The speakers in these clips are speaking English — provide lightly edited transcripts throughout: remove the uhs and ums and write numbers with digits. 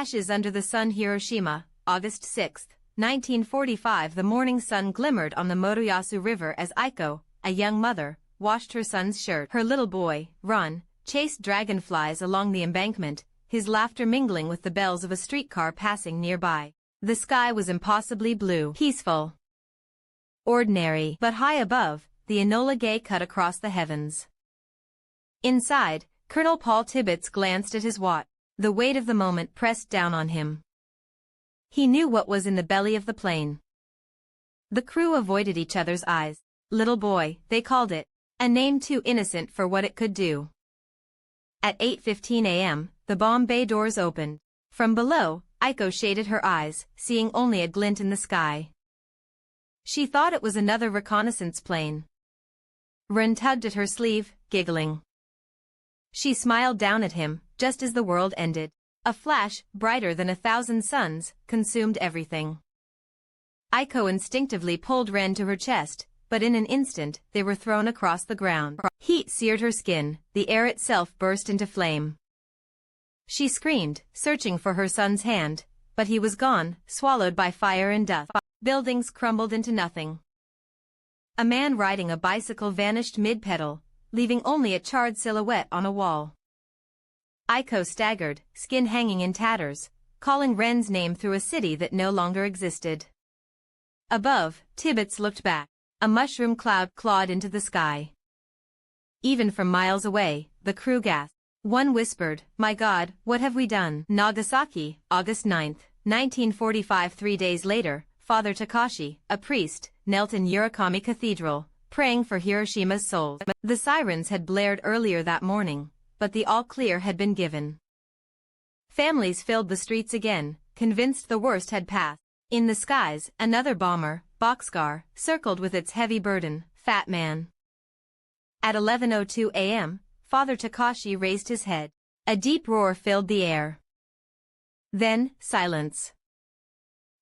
Ashes under the sun. Hiroshima, August 6, 1945. The morning sun glimmered on the Motoyasu River as Aiko, a young mother, washed her son's shirt. Her little boy, Ron, chased dragonflies along the embankment, his laughter mingling with the bells of a streetcar passing nearby. The sky was impossibly blue, peaceful, ordinary, but high above, the Enola Gay cut across the heavens. Inside, Colonel Paul Tibbets glanced at his watch. The weight of the moment pressed down on him. He knew what was in the belly of the plane. The crew avoided each other's eyes. Little boy, they called it, a name too innocent for what it could do. At 8:15 a.m., the bomb bay doors opened. From below, Aiko shaded her eyes, seeing only a glint in the sky. She thought it was another reconnaissance plane. Ren tugged at her sleeve, giggling. She smiled down at him, just as the world ended. A flash, brighter than 1,000 suns, consumed everything. Aiko instinctively pulled Ren to her chest, but in an instant, they were thrown across the ground. Heat seared her skin, the air itself burst into flame. She screamed, searching for her son's hand, but he was gone, swallowed by fire and dust. Buildings crumbled into nothing. A man riding a bicycle vanished mid-pedal, leaving only a charred silhouette on a wall. Aiko staggered, skin hanging in tatters, calling Ren's name through a city that no longer existed. Above, Tibbets looked back. A mushroom cloud clawed into the sky. Even from miles away, the crew gasped. One whispered, "My God, what have we done?" Nagasaki, August 9, 1945. 3 days later, Father Takashi, a priest, knelt in Urakami Cathedral, praying for Hiroshima's souls. The sirens had blared earlier that morning, but the all-clear had been given. Families filled the streets again, convinced the worst had passed. In the skies, another bomber, Boxcar, circled with its heavy burden, Fat Man. At 11:02 a.m., Father Takashi raised his head. A deep roar filled the air. Then, silence.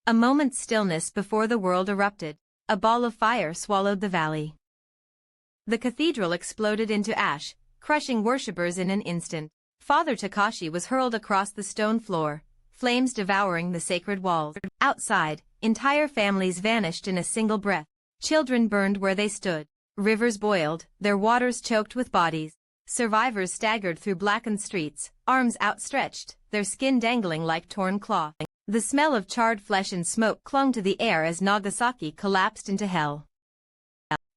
A moment's stillness before the world erupted. A ball of fire swallowed the valley. The cathedral exploded into ash, crushing worshippers in an instant. Father Takashi was hurled across the stone floor, flames devouring the sacred walls. Outside, entire families vanished in a single breath. Children burned where they stood. Rivers boiled, their waters choked with bodies. Survivors staggered through blackened streets, arms outstretched, their skin dangling like torn cloth. The smell of charred flesh and smoke clung to the air as Nagasaki collapsed into hell.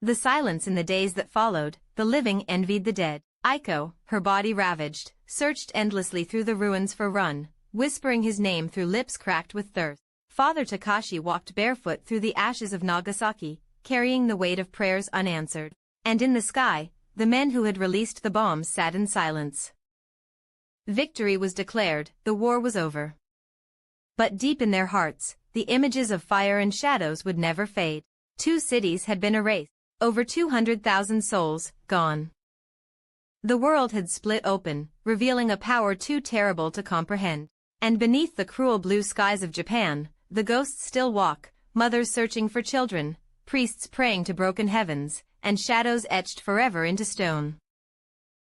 The silence in the days that followed, the living envied the dead. Aiko, her body ravaged, searched endlessly through the ruins for Run, whispering his name through lips cracked with thirst. Father Takashi walked barefoot through the ashes of Nagasaki, carrying the weight of prayers unanswered. And in the sky, the men who had released the bombs sat in silence. Victory was declared, the war was over. But deep in their hearts, the images of fire and shadows would never fade. 2 cities had been erased, over 200,000 souls, gone. The world had split open, revealing a power too terrible to comprehend. And beneath the cruel blue skies of Japan, the ghosts still walk, mothers searching for children, priests praying to broken heavens, and shadows etched forever into stone.